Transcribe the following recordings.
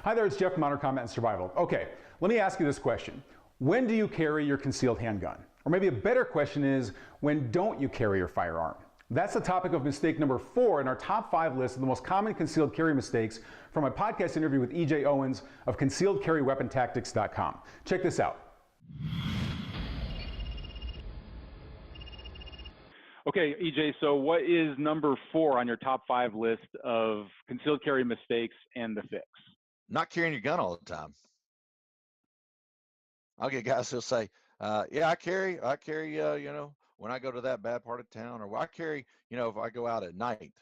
Hi there, it's Jeff from Honor Combat and Survival. Okay, let me ask you this question. When do you carry your concealed handgun? Or maybe a better question is, when don't you carry your firearm? That's the topic of mistake number 4 in our top 5 list of the most common concealed carry mistakes from my podcast interview with E.J. Owens of concealedcarryweapontactics.com. Check this out. Okay, EJ, so what is number 4 on your top 5 list of concealed carry mistakes and the fix? Not carrying your gun all the time. I'll get guys who'll say, yeah, I carry, when I go to that bad part of town, or I carry, if I go out at night,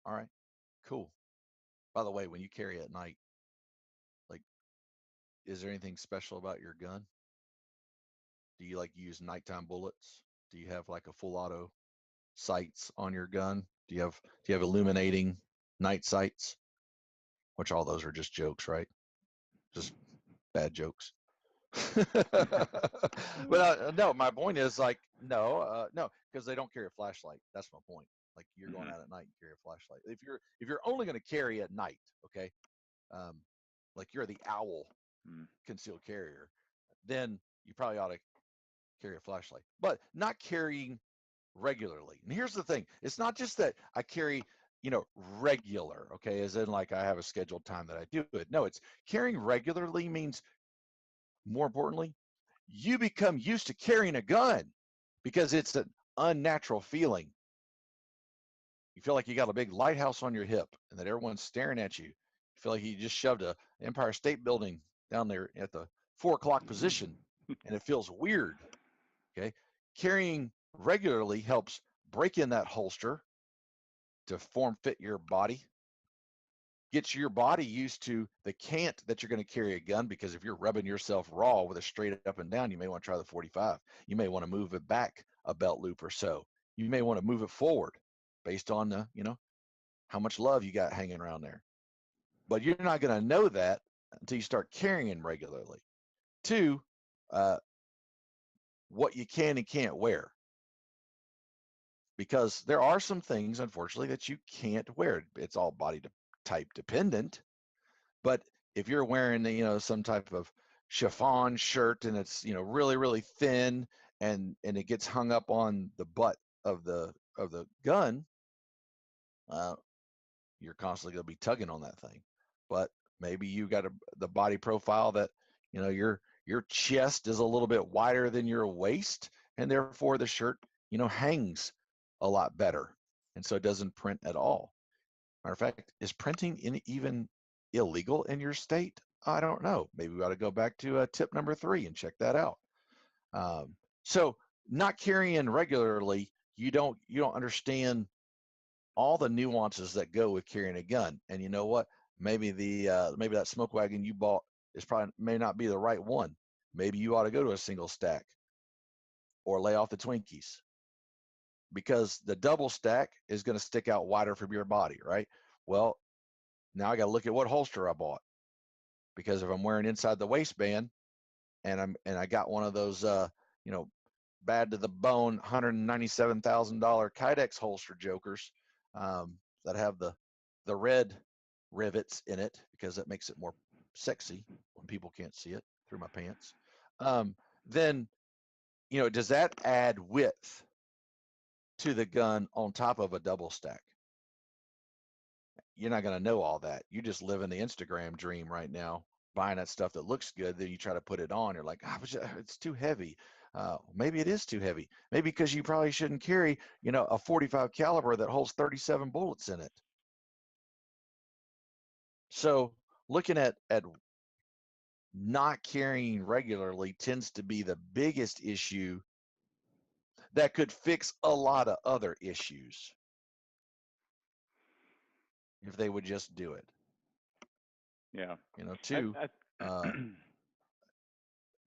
all right, cool. By the way, when you carry at night, like, is there anything special about your gun? Do you use nighttime bullets? Do you have like a full auto sights on your gun? Do you have illuminating night sights? Which all those are just jokes, right? Just bad jokes. But no, my point is no, because they don't carry a flashlight. That's my point. Like, you're going out at night and carry a flashlight. If you're only going to carry at night, okay, like you're the owl concealed carrier, then you probably ought to carry a flashlight. But not carrying regularly. And here's the thing: it's not just that I carry, regular, okay, as in like I have a scheduled time that I do it. No, it's carrying regularly means, more importantly, you become used to carrying a gun because it's an unnatural feeling. You feel like you got a big lighthouse on your hip and that everyone's staring at you. You feel like you just shoved a Empire State Building down there at the 4 o'clock position, and it feels weird. Okay, carrying regularly helps break in that holster to form fit your body, gets your body used to the cant that you're going to carry a gun, because if you're rubbing yourself raw with a straight up and down, you may want to try the 45. You may want to move it back a belt loop or so. You may want to move it forward based on the, how much love you got hanging around there. But you're not going to know that until you start carrying regularly. 2, what you can and can't wear. Because there are some things, unfortunately, that you can't wear. It's all body type dependent. But if you're wearing, some type of chiffon shirt and it's, really, really thin, and it gets hung up on the butt of the gun, you're constantly going to be tugging on that thing. But maybe you got the body profile that, your chest is a little bit wider than your waist, and therefore the shirt, hangs a lot better, and so it doesn't print at all. Matter of fact, is printing even illegal in your state? I don't know. Maybe we ought to go back to tip number 3 and check that out. So not carrying regularly, you don't understand all the nuances that go with carrying a gun. And you know what? Maybe maybe that smoke wagon you bought may not be the right one. Maybe you ought to go to a single stack or lay off the Twinkies, because the double stack is going to stick out wider from your body, right? Well, now I got to look at what holster I bought, because if I'm wearing inside the waistband and I got one of those bad to the bone $197,000 Kydex holster jokers that have the red rivets in it, because that makes it more sexy when people can't see it through my pants, then does that add width to the gun on top of a double stack? You're not going to know all that. You just live in the Instagram dream right now, buying that stuff that looks good. Then you try to put it on. You're like, it's too heavy. Maybe it is too heavy. Maybe because you probably shouldn't carry, a 45 caliber that holds 37 bullets in it. So looking at not carrying regularly tends to be the biggest issue that could fix a lot of other issues if they would just do it. Yeah. 2,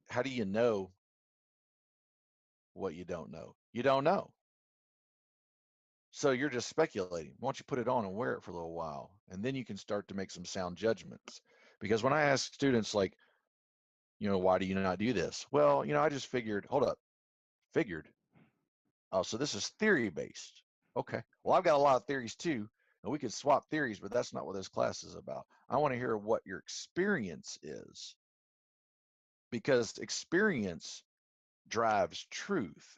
how do you know what you don't know? You don't know. So you're just speculating. Why don't you put it on and wear it for a little while? And then you can start to make some sound judgments. Because when I ask students, like, why do you not do this? Well, I just figured, hold up, figured. Oh, so this is theory based. Okay. Well, I've got a lot of theories too, And we could swap theories, but that's not what this class is about. I want to hear what your experience is, because experience drives truth.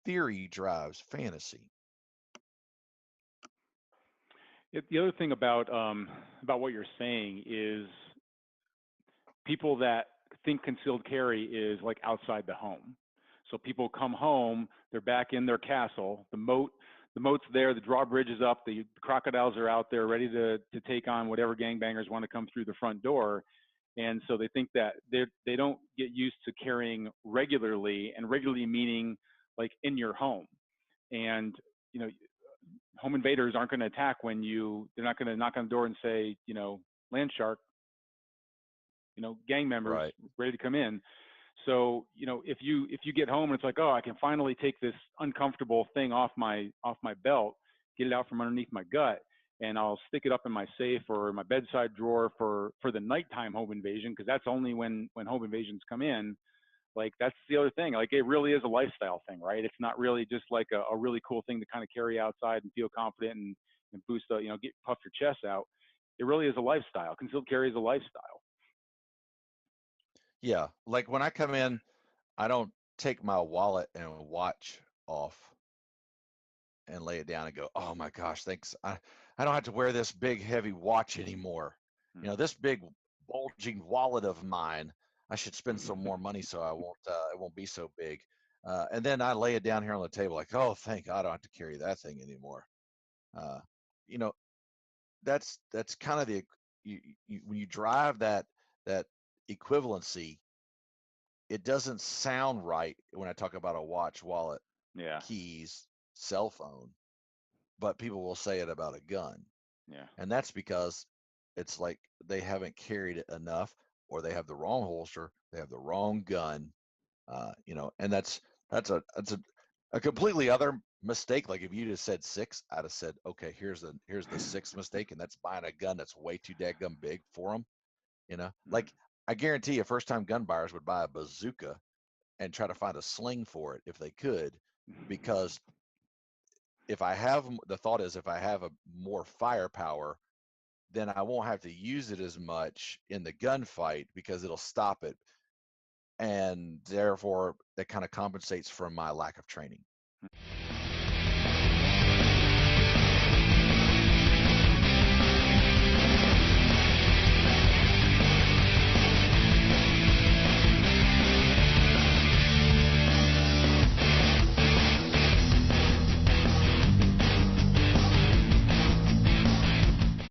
Theory drives fantasy. The other thing about what you're saying is people that think concealed carry is like outside the home. So people come home, they're back in their castle, the moat's there, the drawbridge is up, the crocodiles are out there ready to take on whatever gangbangers want to come through the front door. And so they think that they don't get used to carrying regularly, and regularly meaning like in your home. And, you know, home invaders aren't going to attack they're not going to knock on the door and say, you know, land shark, you know, gang members Right. ready to come in. So, you know, if you get home and it's like, oh, I can finally take this uncomfortable thing off my belt, get it out from underneath my gut, and I'll stick it up in my safe or my bedside drawer for the nighttime home invasion, because that's only when home invasions come in. Like, that's the other thing. Like, it really is a lifestyle thing, right? It's not really just like a really cool thing to kind of carry outside and feel confident and boost, you know, puff your chest out. It really is a lifestyle. Concealed carry is a lifestyle. Yeah. Like when I come in, I don't take my wallet and watch off and lay it down and go, oh my gosh, thanks. I don't have to wear this big heavy watch anymore. You know, this big bulging wallet of mine, I should spend some more money so it won't be so big. And then I lay it down here on the table like, oh, thank God I don't have to carry that thing anymore. You know, that's kind of when you drive that equivalency, it doesn't sound right when I talk about a watch, wallet, Yeah. keys, cell phone, but people will say it about a gun. Yeah. And that's because it's like they haven't carried it enough, or they have the wrong holster, they have the wrong gun, you know, and that's a completely other mistake. Like if you just said 6, I'd have said, okay, here's the 6th mistake, and that's buying a gun that's way too dadgum big for them. You know, like I guarantee you, first-time gun buyers would buy a bazooka and try to find a sling for it if they could, because if I have the thought is if I have a more firepower, then I won't have to use it as much in the gunfight because it'll stop it, and therefore that kind of compensates for my lack of training.